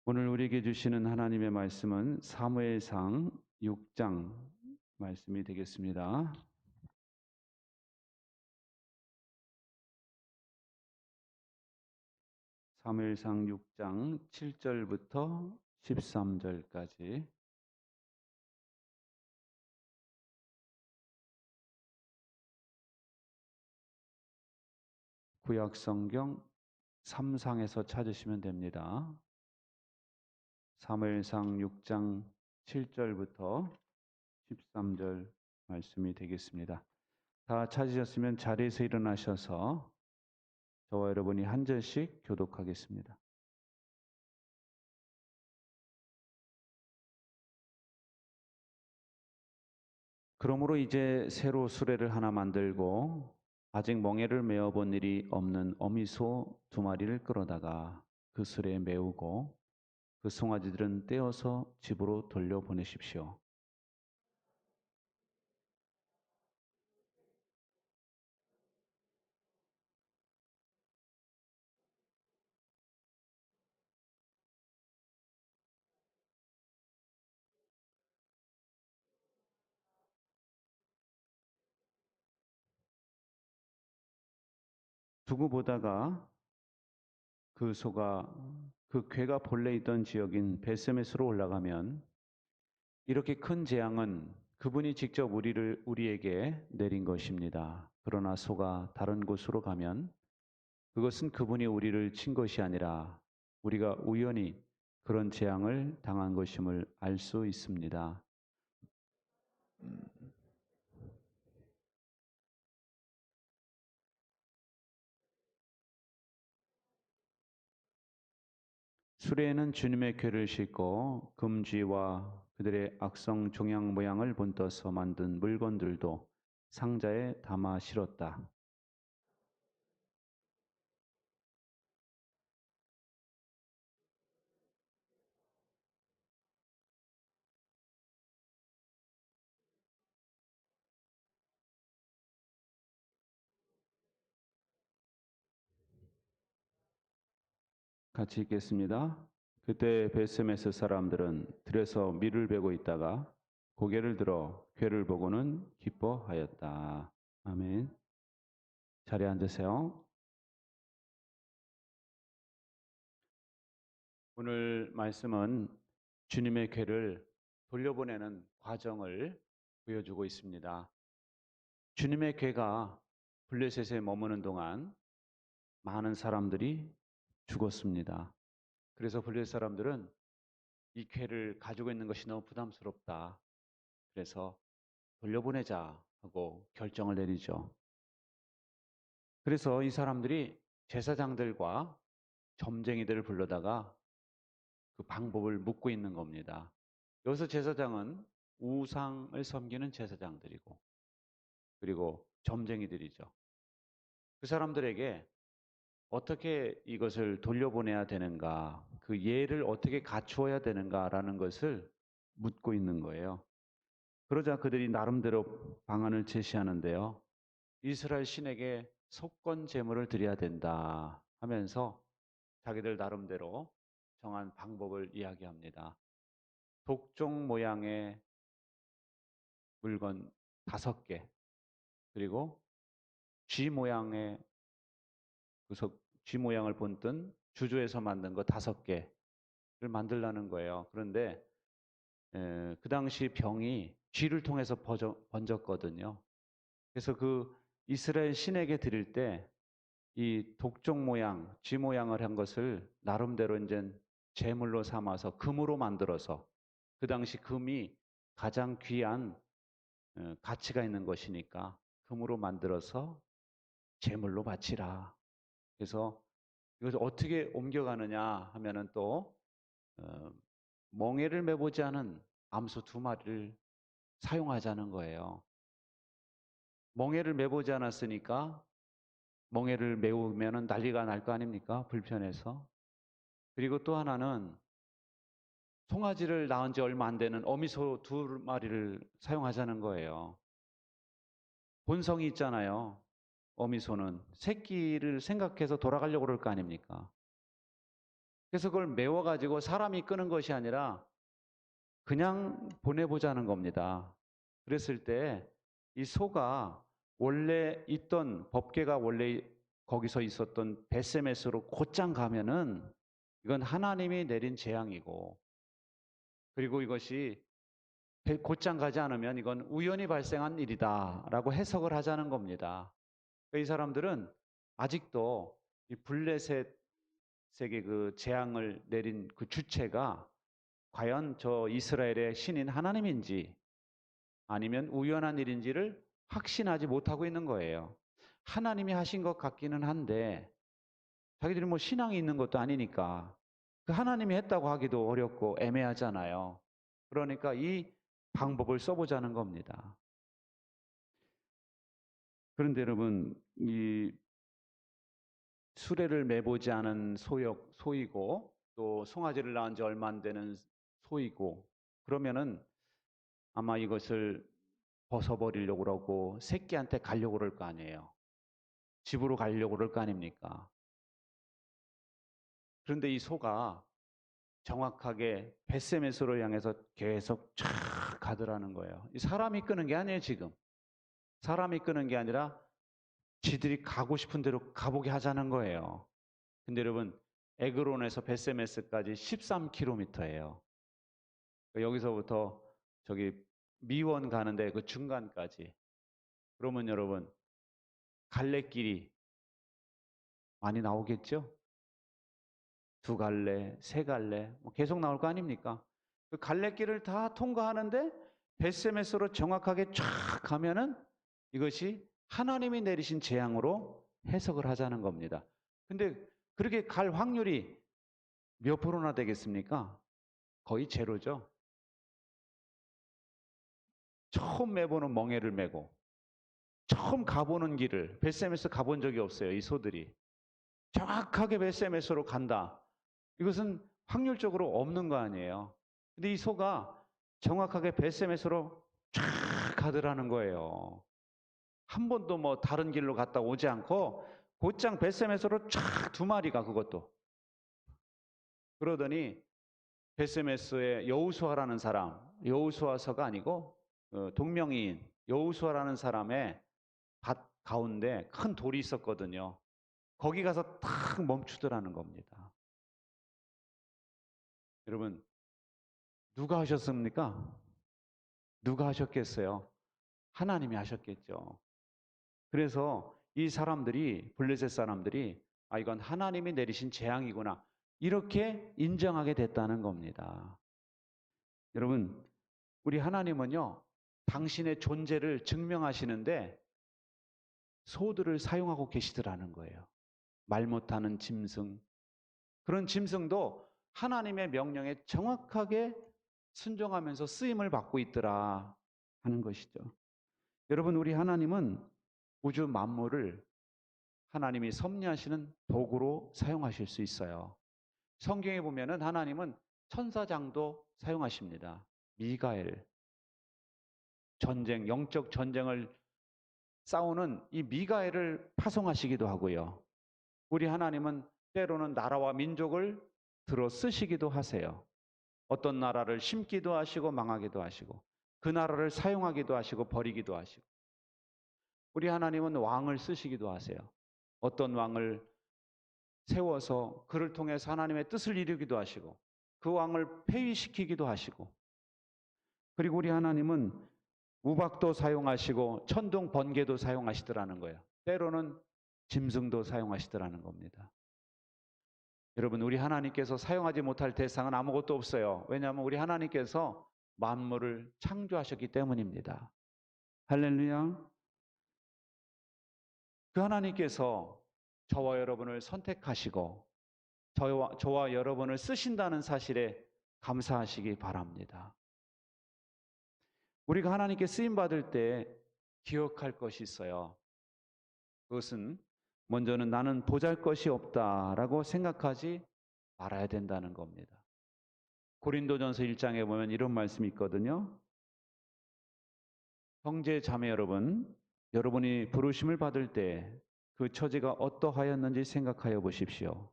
오늘 우리에게 주시는 하나님의 말씀은 사무엘상 6장 말씀이 되겠습니다. 사무엘상 6장 7절부터 13절까지 구약성경 3상에서 찾으시면 됩니다. 사무엘상 6장 7절부터 13절 말씀이 되겠습니다. 다 찾으셨으면 자리에서 일어나셔서 저와 여러분이 한 절씩 교독하겠습니다. 그러므로 이제 새로 수레를 하나 만들고 아직 멍에를 메어 본 일이 없는 어미소 2마리를 끌어다가 그 수레에 메우고 그 송아지들은 떼어서 집으로 돌려보내십시오. 두고 보다가 그 소가 그 괴가 본래 있던 지역인 베세메스로 올라가면 이렇게 큰 재앙은 그분이 직접 우리에게 내린 것입니다. 그러나 소가 다른 곳으로 가면 그것은 그분이 우리를 친 것이 아니라 우리가 우연히 그런 재앙을 당한 것임을 알 수 있습니다. 수레에는 주님의 궤를 싣고 금쥐와 그들의 악성 종양 모양을 본떠서 만든 물건들도 상자에 담아 실었다. 같이 읽겠습니다. 그때 베스메스 사람들은 들에서 밀을 베고 있다가 고개를 들어 궤를 보고는 기뻐하였다. 아멘. 자리에 앉으세요. 오늘 말씀은 주님의 궤를 돌려보내는 과정을 보여주고 있습니다. 주님의 궤가 블레셋에 머무는 동안 많은 사람들이 죽었습니다. 그래서 블레셋 사람들은 이 궤를 가지고 있는 것이 너무 부담스럽다. 그래서 돌려보내자 하고 결정을 내리죠. 그래서 이 사람들이 제사장들과 점쟁이들을 불러다가 그 방법을 묻고 있는 겁니다. 여기서 제사장은 우상을 섬기는 제사장들이고 그리고 점쟁이들이죠. 그 사람들에게 어떻게 이것을 돌려보내야 되는가, 그 예를 어떻게 갖추어야 되는가라는 것을 묻고 있는 거예요. 그러자 그들이 나름대로 방안을 제시하는데요. 이스라엘 신에게 속건 제물을 드려야 된다 하면서 자기들 나름대로 정한 방법을 이야기합니다. 독종 모양의 물건 5개, 그리고 쥐 모양의 쥐 모양을 본뜬 주조에서 만든 거 5개를 만들라는 거예요. 그런데 그 당시 병이 쥐를 통해서 번졌거든요. 그래서 그 이스라엘 신에게 드릴 때 이 독종 모양, 쥐 모양을 한 것을 나름대로 이제 제물로 삼아서 금으로 만들어서, 그 당시 금이 가장 귀한 가치가 있는 것이니까 금으로 만들어서 제물로 바치라. 그래서 이것을 어떻게 옮겨가느냐 하면은 또 어, 멍에를 매보지 않은 암소 2마리를 사용하자는 거예요. 멍에를 매보지 않았으니까 멍에를 메우면은 난리가 날 거 아닙니까? 불편해서. 그리고 또 하나는 송아지를 낳은 지 얼마 안 되는 어미소 2마리를 사용하자는 거예요. 본성이 있잖아요. 어미소는 새끼를 생각해서 돌아가려고 그럴 거 아닙니까? 그래서 그걸 메워가지고 사람이 끄는 것이 아니라 그냥 보내보자는 겁니다. 그랬을 때 이 소가 원래 있던 법궤가 원래 거기서 있었던 벳세메스로 곧장 가면은 이건 하나님이 내린 재앙이고, 그리고 이것이 곧장 가지 않으면 이건 우연히 발생한 일이다라고 해석을 하자는 겁니다. 이 사람들은 아직도 이 블레셋에게 그 재앙을 내린 그 주체가 과연 저 이스라엘의 신인 하나님인지 아니면 우연한 일인지를 확신하지 못하고 있는 거예요. 하나님이 하신 것 같기는 한데 자기들이 뭐 신앙이 있는 것도 아니니까 그 하나님이 했다고 하기도 어렵고 애매하잖아요. 그러니까 이 방법을 써보자는 겁니다. 그런데 여러분, 이 수레를 매보지 않은 소이고 또 송아지를 낳은 지 얼마 안 되는 소이고, 그러면은 아마 이것을 벗어버리려고 그러고 새끼한테 가려고 그럴 거 아니에요. 집으로 가려고 그럴 거 아닙니까? 그런데 이 소가 정확하게 벳세메스로 향해서 계속 쫙 가더라는 거예요. 이 사람이 끄는 게 아니에요, 지금. 사람이 끄는 게 아니라 지들이 가고 싶은 대로 가보게 하자는 거예요. 근데 여러분, 에그론에서 벳세메스까지 13km예요. 여기서부터 저기 미원 가는데 그 중간까지. 그러면 여러분, 갈래길이 많이 나오겠죠? 2갈래, 3갈래, 뭐 계속 나올 거 아닙니까? 그 갈래길을 다 통과하는데 벳세메스로 정확하게 쫙 가면은 이것이 하나님이 내리신 재앙으로 해석을 하자는 겁니다. 근데 그렇게 갈 확률이 몇 프로나 되겠습니까? 거의 제로죠. 처음 매보는 멍에를 메고 처음 가보는 길을 벳세메스 가본 적이 없어요. 이 소들이 정확하게 벳세메스로 간다. 이것은 확률적으로 없는 거 아니에요. 근데 이 소가 정확하게 벳세메스로 쫙 가더라는 거예요. 한 번도 뭐 다른 길로 갔다 오지 않고 곧장 벳세메스로 쫙 2마리가 그것도. 그러더니 벳세메스의 여우수아라는 사람, 여우수아서가 아니고 동명이인 여우수아라는 사람의 밭 가운데 큰 돌이 있었거든요. 거기 가서 탁 멈추더라는 겁니다. 여러분, 누가 하셨습니까? 누가 하셨겠어요? 하나님이 하셨겠죠. 그래서 이 사람들이, 블레셋 사람들이 이건 하나님이 내리신 재앙이구나, 이렇게 인정하게 됐다는 겁니다. 여러분, 우리 하나님은요, 당신의 존재를 증명하시는데 소들을 사용하고 계시더라는 거예요. 말 못하는 짐승, 그런 짐승도 하나님의 명령에 정확하게 순종하면서 쓰임을 받고 있더라 하는 것이죠. 여러분, 우리 하나님은 우주 만물을 하나님이 섭리하시는 도구로 사용하실 수 있어요. 성경에 보면은 하나님은 천사장도 사용하십니다. 미가엘, 전쟁, 영적 전쟁을 싸우는 이 미가엘을 파송하시기도 하고요. 우리 하나님은 때로는 나라와 민족을 들어 쓰시기도 하세요. 어떤 나라를 심기도 하시고 망하기도 하시고 그 나라를 사용하기도 하시고 버리기도 하시고, 우리 하나님은 왕을 쓰시기도 하세요. 어떤 왕을 세워서 그를 통해서 하나님의 뜻을 이루기도 하시고 그 왕을 폐위시키기도 하시고, 그리고 우리 하나님은 우박도 사용하시고 천둥 번개도 사용하시더라는 거예요. 때로는 짐승도 사용하시더라는 겁니다. 여러분, 우리 하나님께서 사용하지 못할 대상은 아무것도 없어요. 왜냐하면 우리 하나님께서 만물을 창조하셨기 때문입니다. 할렐루야. 그 하나님께서 저와 여러분을 선택하시고 저와 여러분을 쓰신다는 사실에 감사하시기 바랍니다. 우리가 하나님께 쓰임받을 때 기억할 것이 있어요. 그것은 먼저는 나는 보잘것이 없다라고 생각하지 말아야 된다는 겁니다. 고린도전서 1장에 보면 이런 말씀이 있거든요. 형제 자매 여러분, 여러분이 부르심을 받을 때 그 처지가 어떠하였는지 생각하여 보십시오.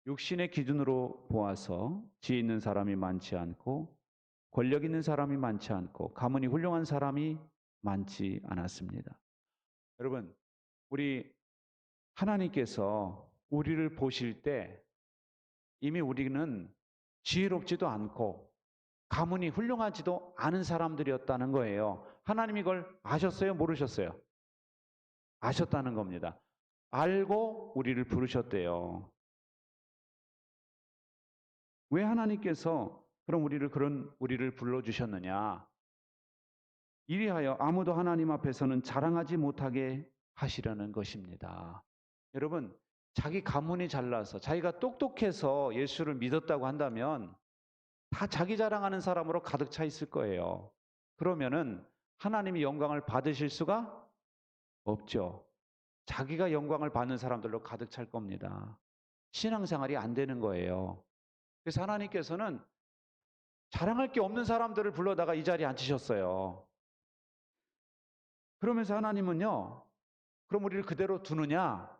육신의 기준으로 보아서 지혜 있는 사람이 많지 않고 권력 있는 사람이 많지 않고 가문이 훌륭한 사람이 많지 않았습니다. 여러분, 우리 하나님께서 우리를 보실 때 이미 우리는 지혜롭지도 않고 가문이 훌륭하지도 않은 사람들이었다는 거예요. 하나님 이걸 아셨어요? 모르셨어요? 아셨다는 겁니다. 알고 우리를 부르셨대요. 왜 하나님께서 그럼 우리를 불러주셨느냐? 이리하여 아무도 하나님 앞에서는 자랑하지 못하게 하시려는 것입니다. 여러분, 자기 가문이 잘나서 자기가 똑똑해서 예수를 믿었다고 한다면 다 자기 자랑하는 사람으로 가득 차 있을 거예요. 그러면은 하나님이 영광을 받으실 수가 없죠. 자기가 영광을 받는 사람들로 가득 찰 겁니다. 신앙생활이 안 되는 거예요. 그래서 하나님께서는 자랑할 게 없는 사람들을 불러다가 이 자리에 앉히셨어요. 그러면서 하나님은요, 그럼 우리를 그대로 두느냐?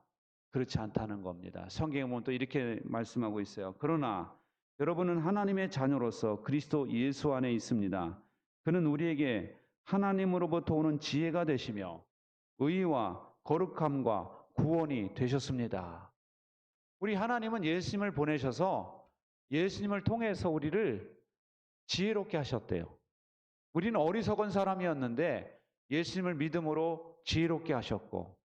그렇지 않다는 겁니다. 성경에 보면 또 이렇게 말씀하고 있어요. 그러나 여러분은 하나님의 자녀로서 그리스도 예수 안에 있습니다. 그는 우리에게 하나님으로부터 오는 지혜가 되시며 의와 거룩함과 구원이 되셨습니다. 우리 하나님은 예수님을 보내셔서 예수님을 통해서 우리를 지혜롭게 하셨대요. 우리는 어리석은 사람이었는데 예수님을 믿음으로 지혜롭게 하셨고,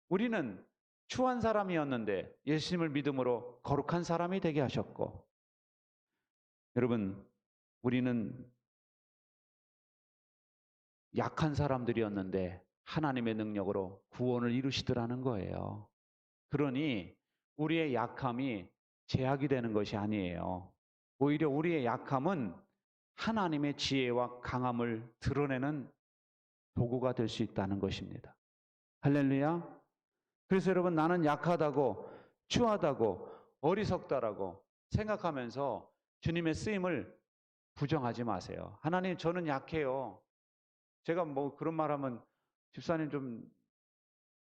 우리는 추한 사람이었는데 예수님을 믿음으로 거룩한 사람이 되게 하셨고, 여러분, 우리는 약한 사람들이었는데 하나님의 능력으로 구원을 이루시더라는 거예요. 그러니 우리의 약함이 제약이 되는 것이 아니에요. 오히려 우리의 약함은 하나님의 지혜와 강함을 드러내는 도구가 될 수 있다는 것입니다. 할렐루야. 그래서 여러분, 나는 약하다고, 추하다고, 어리석다라고 생각하면서 주님의 쓰임을 부정하지 마세요. 하나님, 저는 약해요. 제가 뭐 그런 말 하면 집사님 좀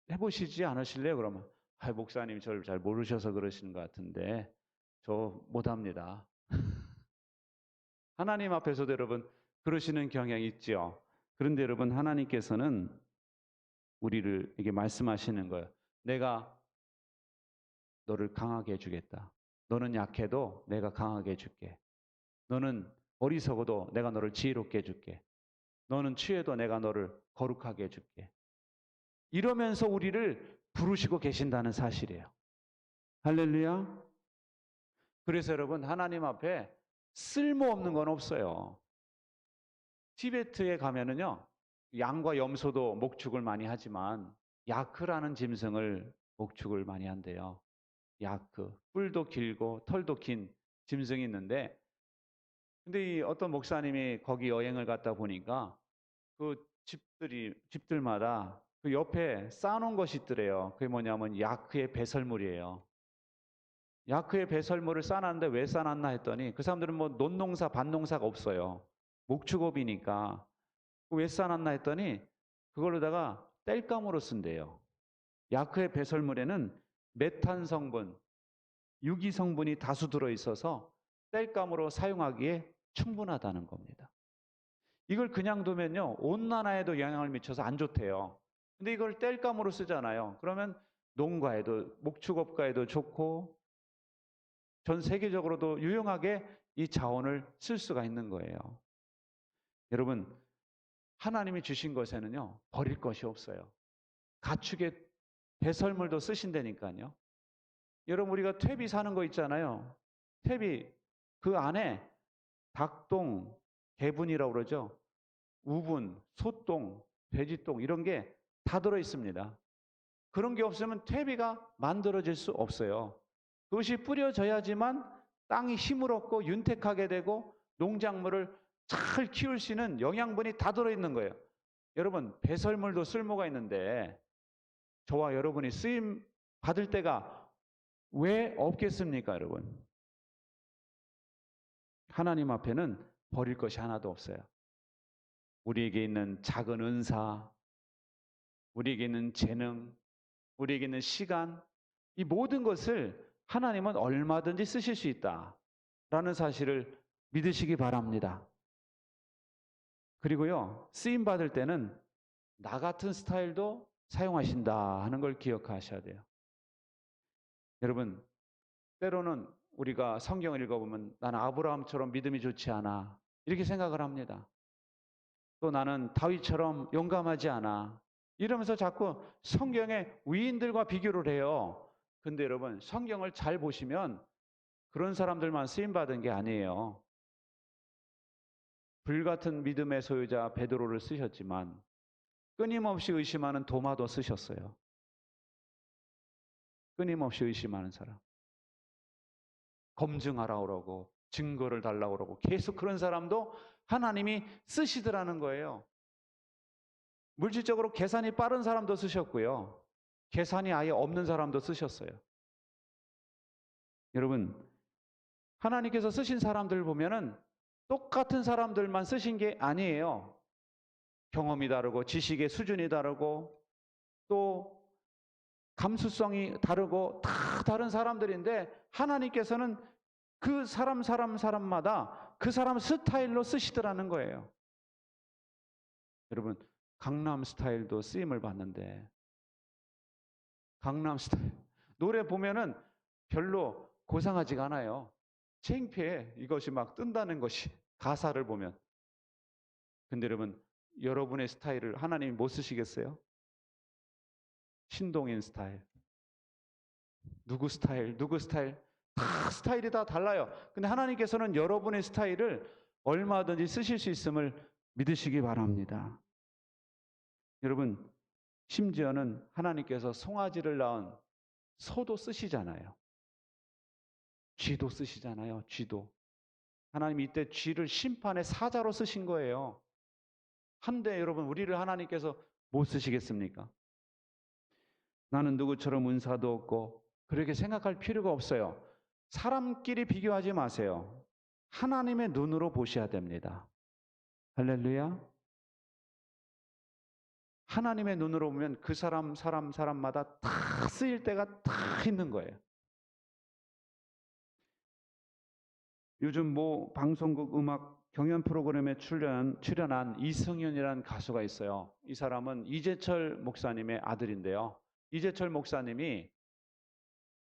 해보시지 않으실래요? 그러면 목사님 저를 잘 모르셔서 그러시는 것 같은데 저 못합니다. 하나님 앞에서도 여러분 그러시는 경향이 있죠. 그런데 여러분, 하나님께서는 우리에게 말씀하시는 거예요. 내가 너를 강하게 해주겠다. 너는 약해도 내가 강하게 해줄게. 너는 어리석어도 내가 너를 지혜롭게 해줄게. 너는 취해도 내가 너를 거룩하게 해줄게. 이러면서 우리를 부르시고 계신다는 사실이에요. 할렐루야. 그래서 여러분, 하나님 앞에 쓸모없는 건 없어요. 티베트에 가면은요, 양과 염소도 목축을 많이 하지만 야크라는 짐승을 목축을 많이 한대요. 야크. 뿔도 길고 털도 긴 짐승이 있는데, 근데 이 어떤 목사님이 거기 여행을 갔다 보니까 그 집들마다 그 옆에 쌓아놓은 것이 있더래요. 그게 뭐냐면 야크의 배설물이에요. 야크의 배설물을 쌓아놨는데 왜 쌓아놨나 했더니 그 사람들은 뭐 논농사, 밭농사가 없어요. 목축업이니까. 왜 쌓아놨나 했더니 그걸로다가 땔감으로 쓴대요. 야크의 배설물에는 메탄 성분, 유기 성분이 다수 들어있어서 땔감으로 사용하기에 충분하다는 겁니다. 이걸 그냥 두면요, 온난화에도 영향을 미쳐서 안 좋대요. 근데 이걸 땔감으로 쓰잖아요. 그러면 농가에도, 목축업가에도 좋고 전 세계적으로도 유용하게 이 자원을 쓸 수가 있는 거예요. 여러분, 하나님이 주신 것에는요, 버릴 것이 없어요. 가축의 배설물도 쓰신다니까요. 여러분, 우리가 퇴비 사는 거 있잖아요. 퇴비, 그 안에 닭똥, 개분이라고 그러죠. 우분, 소똥, 돼지똥 이런 게 다 들어 있습니다. 그런 게 없으면 퇴비가 만들어질 수 없어요. 그것이 뿌려져야지만 땅이 힘을 얻고 윤택하게 되고 농작물을 잘 키울 수 있는 영양분이 다 들어있는 거예요. 여러분, 배설물도 쓸모가 있는데 저와 여러분이 쓰임 받을 때가 왜 없겠습니까, 여러분? 하나님 앞에는 버릴 것이 하나도 없어요. 우리에게 있는 작은 은사, 우리에게 있는 재능, 우리에게 있는 시간, 이 모든 것을 하나님은 얼마든지 쓰실 수 있다라는 사실을 믿으시기 바랍니다. 그리고요, 쓰임 받을 때는 나 같은 스타일도 사용하신다 하는 걸 기억하셔야 돼요. 여러분, 때로는 우리가 성경을 읽어보면 나는 아브라함처럼 믿음이 좋지 않아 이렇게 생각을 합니다. 또 나는 다윗처럼 용감하지 않아 이러면서 자꾸 성경의 위인들과 비교를 해요. 근데 여러분, 성경을 잘 보시면 그런 사람들만 쓰임받은 게 아니에요. 불같은 믿음의 소유자 베드로를 쓰셨지만 끊임없이 의심하는 도마도 쓰셨어요. 끊임없이 의심하는 사람. 검증하라 그러고 증거를 달라고 그러고 계속 그런 사람도 하나님이 쓰시더라는 거예요. 물질적으로 계산이 빠른 사람도 쓰셨고요. 계산이 아예 없는 사람도 쓰셨어요. 여러분, 하나님께서 쓰신 사람들 보면은 똑같은 사람들만 쓰신 게 아니에요. 경험이 다르고 지식의 수준이 다르고 또 감수성이 다르고 다 다른 사람들인데 하나님께서는 그 사람마다 그 사람 스타일로 쓰시더라는 거예요. 여러분, 강남 스타일도 쓰임을 받는데 강남 스타일 노래 보면은 별로 고상하지가 않아요. 창피해. 이것이 막 뜬다는 것이 가사를 보면. 근데 여러분, 여러분의 스타일을 하나님이 못 쓰시겠어요? 신동인 스타일, 누구 스타일 다 스타일이 다 달라요. 근데 하나님께서는 여러분의 스타일을 얼마든지 쓰실 수 있음을 믿으시기 바랍니다. 여러분, 심지어는 하나님께서 송아지를 낳은 소도 쓰시잖아요. 쥐도 쓰시잖아요. 쥐도. 하나님이 이때 쥐를 심판의 사자로 쓰신 거예요. 한데 여러분, 우리를 하나님께서 못 쓰시겠습니까? 나는 누구처럼 은사도 없고 그렇게 생각할 필요가 없어요. 사람끼리 비교하지 마세요. 하나님의 눈으로 보셔야 됩니다. 할렐루야. 하나님의 눈으로 보면 그 사람마다 다 쓰일 때가 다 있는 거예요. 요즘 뭐 방송국 음악 경연 프로그램에 출연한 이승윤이라는 가수가 있어요. 이 사람은 이재철 목사님의 아들인데요. 이재철 목사님이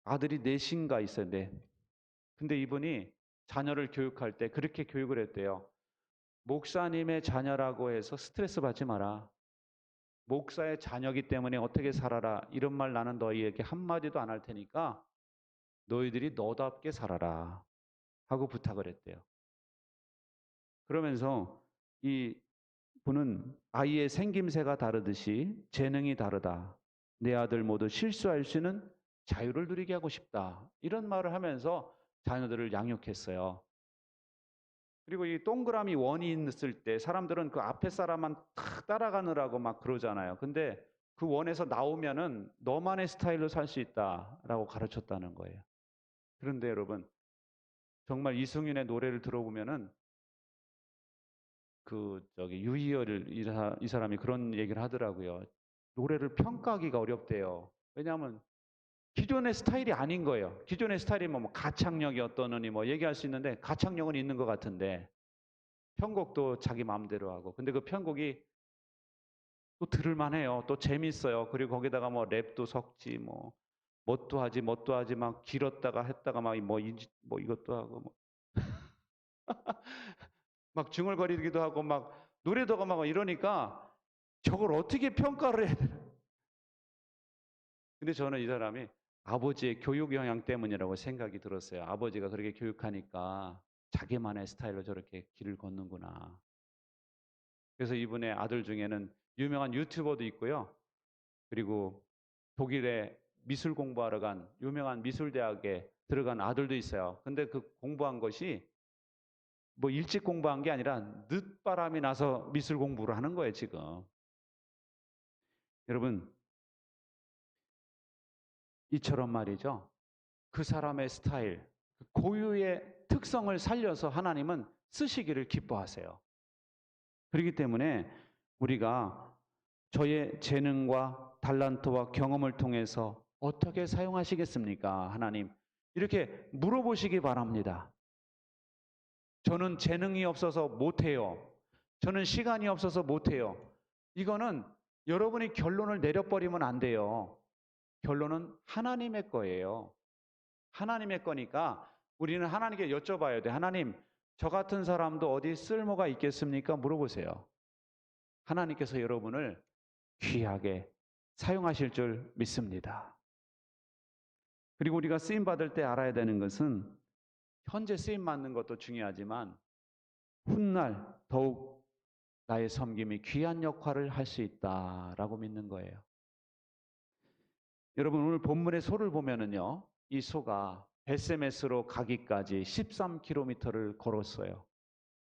아들이 넷인가 있어요. 넷. 근데 이분이 자녀를 교육할 때 그렇게 교육을 했대요. 목사님의 자녀라고 해서 스트레스 받지 마라. 목사의 자녀기 때문에 어떻게 살아라. 이런 말 나는 너희에게 한마디도 안 할 테니까 너희들이 너답게 살아라. 하고 부탁을 했대요. 그러면서 이 분은 아이의 생김새가 다르듯이 재능이 다르다. 내 아들 모두 실수할 수 있는 자유를 누리게 하고 싶다. 이런 말을 하면서 자녀들을 양육했어요. 그리고 이 동그라미 원이 있을 때 사람들은 그 앞에 사람만 탁 따라가느라고 막 그러잖아요. 근데 그 원에서 나오면은 너만의 스타일로 살 수 있다라고 가르쳤다는 거예요. 그런데 여러분, 정말 이승윤의 노래를 들어보면은 유희열을 이 사람이 그런 얘기를 하더라고요. 노래를 평가하기가 어렵대요. 왜냐하면 기존의 스타일이 아닌 거예요. 기존의 스타일이면 뭐 가창력이 어떠느니 뭐 얘기할 수 있는데 가창력은 있는 것 같은데 편곡도 자기 마음대로 하고 근데 그 편곡이 또 들을만 해요. 또 재밌어요. 그리고 거기다가 뭐 랩도 섞지 뭐 뭣도 하지 막 길었다가 했다가 막 뭐 이것도 하고 뭐 막 중얼거리기도 하고 막 노래도 하고 막 이러니까 저걸 어떻게 평가를 해야 되나. 근데 저는 이 사람이 아버지의 교육 영향 때문이라고 생각이 들었어요. 아버지가 그렇게 교육하니까 자기만의 스타일로 저렇게 길을 걷는구나. 그래서 이분의 아들 중에는 유명한 유튜버도 있고요. 그리고 독일에 미술 공부하러 간 유명한 미술대학에 들어간 아들도 있어요. 근데 그 공부한 것이 뭐 일찍 공부한 게 아니라 늦바람이 나서 미술 공부를 하는 거예요, 지금. 여러분, 이처럼 말이죠. 그 사람의 스타일, 고유의 특성을 살려서 하나님은 쓰시기를 기뻐하세요. 그렇기 때문에 우리가 저의 재능과 달란트와 경험을 통해서 어떻게 사용하시겠습니까? 하나님, 이렇게 물어보시기 바랍니다. 저는 재능이 없어서 못해요. 저는 시간이 없어서 못해요. 이거는 여러분이 결론을 내려버리면 안 돼요. 결론은 하나님의 거예요. 하나님의 거니까 우리는 하나님께 여쭤봐야 돼. 하나님, 저 같은 사람도 어디 쓸모가 있겠습니까? 물어보세요. 하나님께서 여러분을 귀하게 사용하실 줄 믿습니다. 그리고 우리가 쓰임 받을 때 알아야 되는 것은 현재 쓰임 받는 것도 중요하지만 훗날 더욱 나의 섬김이 귀한 역할을 할 수 있다라고 믿는 거예요. 여러분, 오늘 본문의 소를 보면은요, 이 소가 벳세메스로 가기까지 13km를 걸었어요.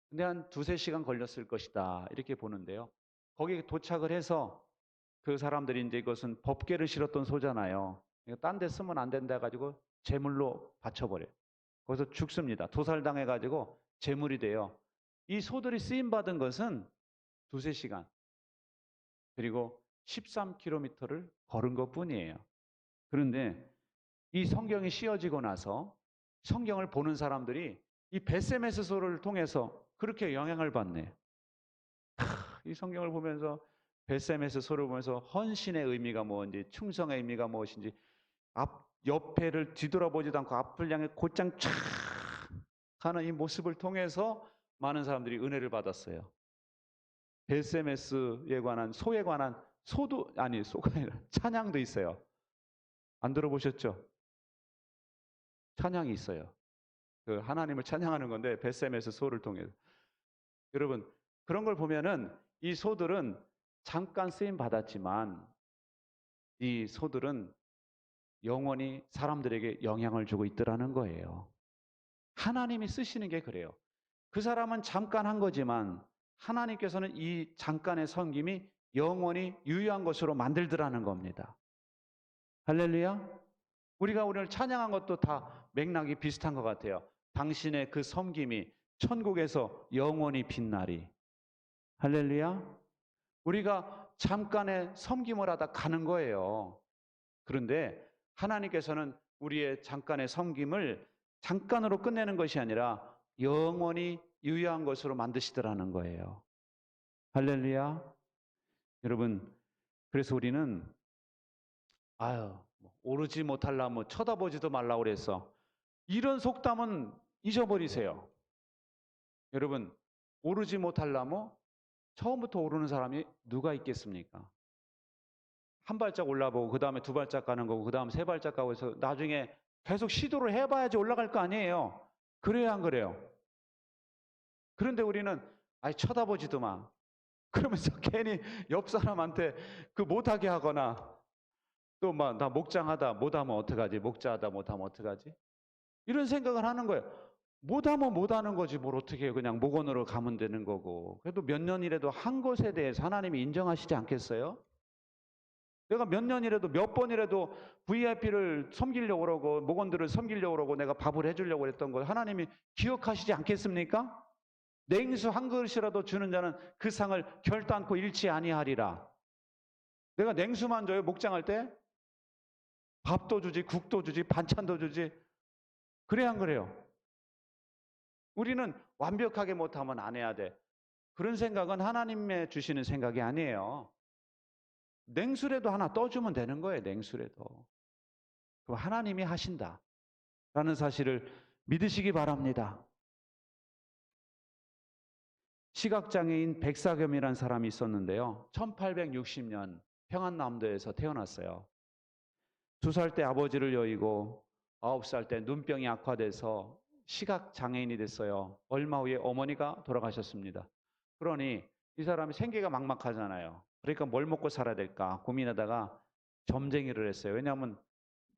근데 한 두세 시간 걸렸을 것이다 이렇게 보는데요. 거기에 도착을 해서 그 사람들이 이제 이것은 법궤를 실었던 소잖아요. 딴 데 쓰면 안 된다 해가지고 제물로 바쳐버려요. 거기서 죽습니다. 도살당해가지고 제물이 돼요. 이 소들이 쓰임받은 것은 두세 시간 그리고 13km를 걸은 것 뿐이에요. 그런데 이 성경이 씌어지고 나서 성경을 보는 사람들이 이 벳세메스 소를 통해서 그렇게 영향을 받네. 이 성경을 보면서 벳세메스 소를 보면서 헌신의 의미가 뭔지, 충성의 의미가 무엇인지, 옆에를 뒤돌아보지도 않고 앞을 향해 곧장 촥 하는 이 모습을 통해서 많은 사람들이 은혜를 받았어요. 벳세메스에 관한 소에 관한 소도 아니 소가 아니라 찬양도 있어요. 안 들어보셨죠? 찬양이 있어요. 그 하나님을 찬양하는 건데 벳세메스 소를 통해서. 여러분, 그런 걸 보면은 이 소들은 잠깐 쓰임 받았지만 이 소들은 영원히 사람들에게 영향을 주고 있더라는 거예요. 하나님이 쓰시는 게 그래요. 그 사람은 잠깐 한 거지만 하나님께서는 이 잠깐의 섬김이 영원히 유효한 것으로 만들더라는 겁니다. 할렐루야. 우리가 오늘 찬양한 것도 다 맥락이 비슷한 것 같아요. 당신의 그 섬김이 천국에서 영원히 빛나리. 할렐루야. 우리가 잠깐의 섬김을 하다 가는 거예요. 그런데 하나님께서는 우리의 잠깐의 섬김을 잠깐으로 끝내는 것이 아니라 영원히 유효한 것으로 만드시더라는 거예요. 할렐루야. 여러분, 그래서 우리는 오르지 못하려면 쳐다보지도 말라고 그랬어. 이런 속담은 잊어버리세요. 여러분, 오르지 못하려면 처음부터 오르는 사람이 누가 있겠습니까? 한 발짝 올라보고 그 다음에 두 발짝 가는 거고 그 다음 세 발짝 가고 해서 나중에 계속 시도를 해봐야지 올라갈 거 아니에요. 그래야 안 그래요? 그런데 우리는 쳐다보지도 마. 그러면서 괜히 옆 사람한테 그 못하게 하거나 또 막 나 목장하다 못하면 어떡하지? 목자하다 못하면 어떡하지? 이런 생각을 하는 거예요. 못하면 못하는 거지 뭘 어떻게 해요. 그냥 목원으로 가면 되는 거고. 그래도 몇 년이라도 한 것에 대해서 하나님이 인정하시지 않겠어요? 내가 몇 년이라도 몇 번이라도 VIP를 섬기려고 그러고 목원들을 섬기려고 그러고 내가 밥을 해주려고 그랬던 걸 하나님이 기억하시지 않겠습니까? 냉수 한 그릇이라도 주는 자는 그 상을 결단코 잃지 아니하리라. 내가 냉수만 줘요 목장할 때? 밥도 주지 국도 주지 반찬도 주지. 그래 안 그래요? 우리는 완벽하게 못하면 안 해야 돼. 그런 생각은 하나님의 주시는 생각이 아니에요. 냉수라도 하나 떠주면 되는 거예요. 냉수라도. 그럼 하나님이 하신다 라는 사실을 믿으시기 바랍니다. 시각장애인 백사겸이라는 사람이 있었는데요. 1860년 평안남도에서 태어났어요. 2살 때 아버지를 여의고 9살 때 눈병이 악화돼서 시각장애인이 됐어요. 얼마 후에 어머니가 돌아가셨습니다. 그러니 이 사람이 생계가 막막하잖아요. 그러니까 뭘 먹고 살아야 될까 고민하다가 점쟁이를 했어요. 왜냐하면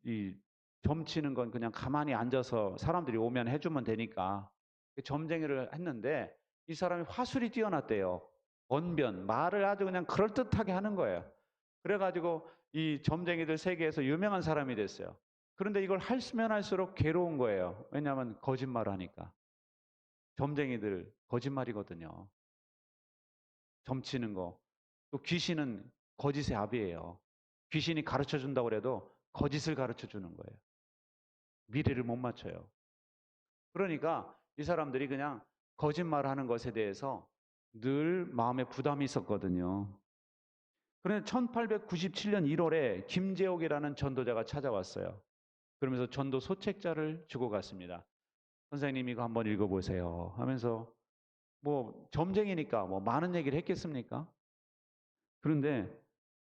이 점치는 건 그냥 가만히 앉아서 사람들이 오면 해주면 되니까 점쟁이를 했는데 이 사람이 화술이 뛰어났대요. 언변, 말을 아주 그냥 그럴듯하게 하는 거예요. 그래가지고 이 점쟁이들 세계에서 유명한 사람이 됐어요. 그런데 이걸 하면 할수록 괴로운 거예요. 왜냐하면 거짓말을 하니까. 점쟁이들 거짓말이거든요. 점치는 거. 또 귀신은 거짓의 압이에요. 귀신이 가르쳐 준다고 해도 거짓을 가르쳐 주는 거예요. 미래를 못 맞춰요. 그러니까 이 사람들이 그냥 거짓말하는 것에 대해서 늘 마음에 부담이 있었거든요. 그런데 1897년 1월에 김재옥이라는 전도자가 찾아왔어요. 그러면서 전도 소책자를 주고 갔습니다. 선생님 이거 한번 읽어보세요 하면서 뭐 점쟁이니까 뭐 많은 얘기를 했겠습니까? 그런데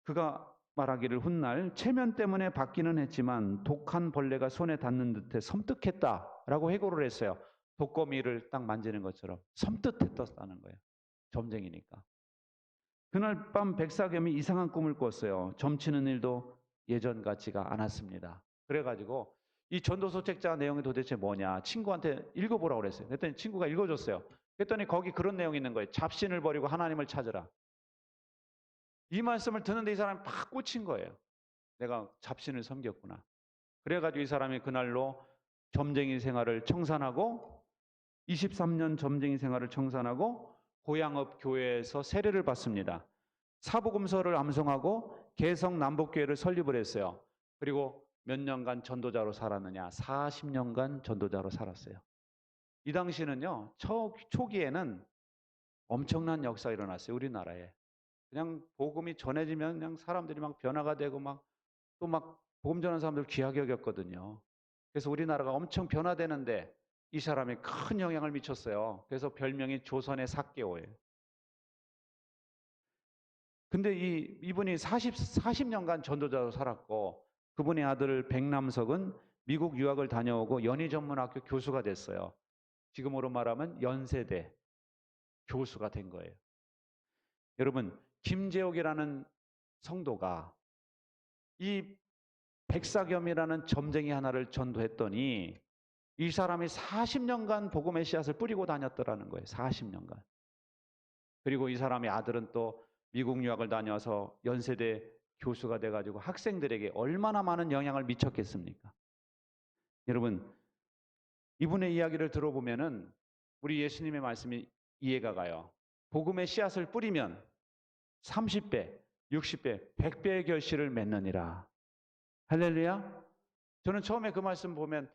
그가 말하기를 훗날 체면 때문에 받기는 했지만 독한 벌레가 손에 닿는 듯해 섬뜩했다라고 해고를 했어요. 독거미를 딱 만지는 것처럼 섬뜩했다는 거예요. 점쟁이니까. 그날 밤 백사겸이 이상한 꿈을 꿨어요. 점치는 일도 예전 같지가 않았습니다. 그래가지고 이 전도소책자 내용이 도대체 뭐냐 친구한테 읽어보라고 그랬어요. 그랬더니 친구가 읽어줬어요. 그랬더니 거기 그런 내용이 있는 거예요. 잡신을 버리고 하나님을 찾으라. 이 말씀을 듣는데 이 사람이 팍 꽂힌 거예요. 내가 잡신을 섬겼구나. 그래가지고 이 사람이 그날로 점쟁이 생활을 청산하고 23년 점쟁이 생활을 청산하고 고향읍 교회에서 세례를 받습니다. 사복음서를 암송하고 개성 남북교회를 설립을 했어요. 그리고 몇 년간 전도자로 살았느냐? 40년간 전도자로 살았어요. 이 당시는요, 초기에는 엄청난 역사가 일어났어요. 우리나라에. 그냥 복음이 전해지면 그냥 사람들이 막 변화가 되고 막 또 막 복음 전하는 사람들 귀하게 여겼거든요. 그래서 우리나라가 엄청 변화되는데 이 사람이 큰 영향을 미쳤어요. 그래서 별명이 조선의 삭개오예요. 근데 이분이 40년간 전도자로 살았고 그분의 아들 백남석은 미국 유학을 다녀오고 연희전문학교 교수가 됐어요. 지금으로 말하면 연세대 교수가 된 거예요. 여러분, 김재옥이라는 성도가 이 백사겸이라는 점쟁이 하나를 전도했더니 이 사람이 40년간 복음의 씨앗을 뿌리고 다녔더라는 거예요. 40년간. 그리고 이 사람의 아들은 또 미국 유학을 다녀서 연세대 교수가 돼가지고 학생들에게 얼마나 많은 영향을 미쳤겠습니까? 여러분, 이분의 이야기를 들어보면은 우리 예수님의 말씀이 이해가 가요. 복음의 씨앗을 뿌리면 30배, 60배, 100배의 결실을 맺느니라. 할렐루야. 저는 처음에 그 말씀 보면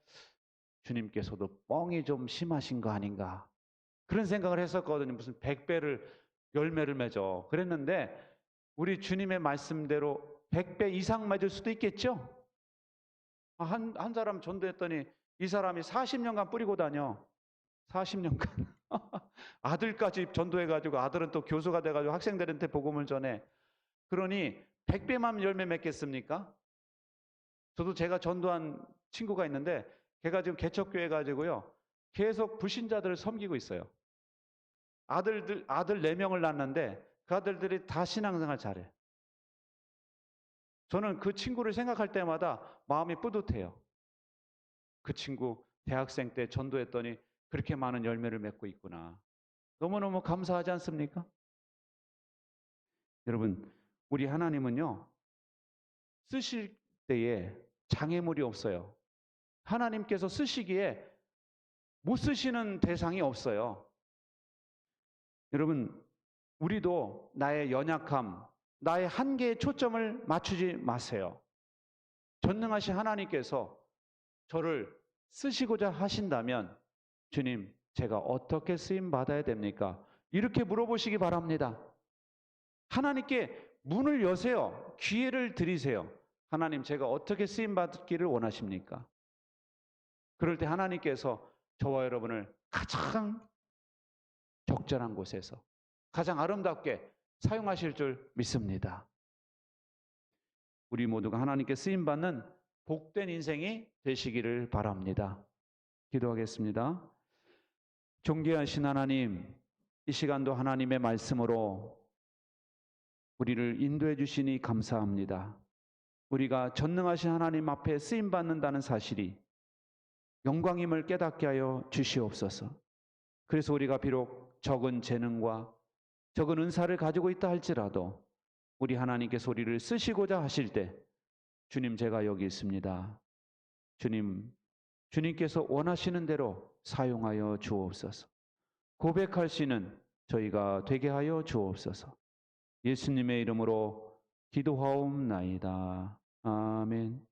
주님께서도 뻥이 좀 심하신 거 아닌가 그런 생각을 했었거든요. 무슨 100배를 열매를 맺어 그랬는데 우리 주님의 말씀대로 100배 이상 맺을 수도 있겠죠. 한 사람 전도했더니 이 사람이 40년간 뿌리고 다녀. 40년간 아들까지 전도해가지고 아들은 또 교수가 돼가지고 학생들한테 복음을 전해. 그러니 100배만 열매 맺겠습니까? 저도 제가 전도한 친구가 있는데 걔가 지금 개척교회 가지고요 계속 불신자들을 섬기고 있어요. 아들 4명을 낳았는데 그 아들들이 다 신앙생활 잘해. 저는 그 친구를 생각할 때마다 마음이 뿌듯해요. 그 친구 대학생 때 전도했더니 그렇게 많은 열매를 맺고 있구나. 너무너무 감사하지 않습니까? 여러분, 우리 하나님은요 쓰실 때에 장애물이 없어요. 하나님께서 쓰시기에 못 쓰시는 대상이 없어요. 여러분, 우리도 나의 연약함, 나의 한계에 초점을 맞추지 마세요. 전능하신 하나님께서 저를 쓰시고자 하신다면 주님, 제가 어떻게 쓰임 받아야 됩니까? 이렇게 물어보시기 바랍니다. 하나님께 문을 여세요. 기회를 드리세요. 하나님, 제가 어떻게 쓰임 받기를 원하십니까? 그럴 때 하나님께서 저와 여러분을 가장 적절한 곳에서 가장 아름답게 사용하실 줄 믿습니다. 우리 모두가 하나님께 쓰임받는 복된 인생이 되시기를 바랍니다. 기도하겠습니다. 존귀하신 하나님, 이 시간도 하나님의 말씀으로 우리를 인도해 주시니 감사합니다. 우리가 전능하신 하나님 앞에 쓰임받는다는 사실이 영광임을 깨닫게 하여 주시옵소서. 그래서 우리가 비록 적은 재능과 적은 은사를 가지고 있다 할지라도 우리 하나님께서 우리를 쓰시고자 하실 때 주님, 제가 여기 있습니다. 주님께서 원하시는 대로 사용하여 주옵소서. 고백할 수 있는 저희가 되게 하여 주옵소서. 예수님의 이름으로 기도하옵나이다. 아멘.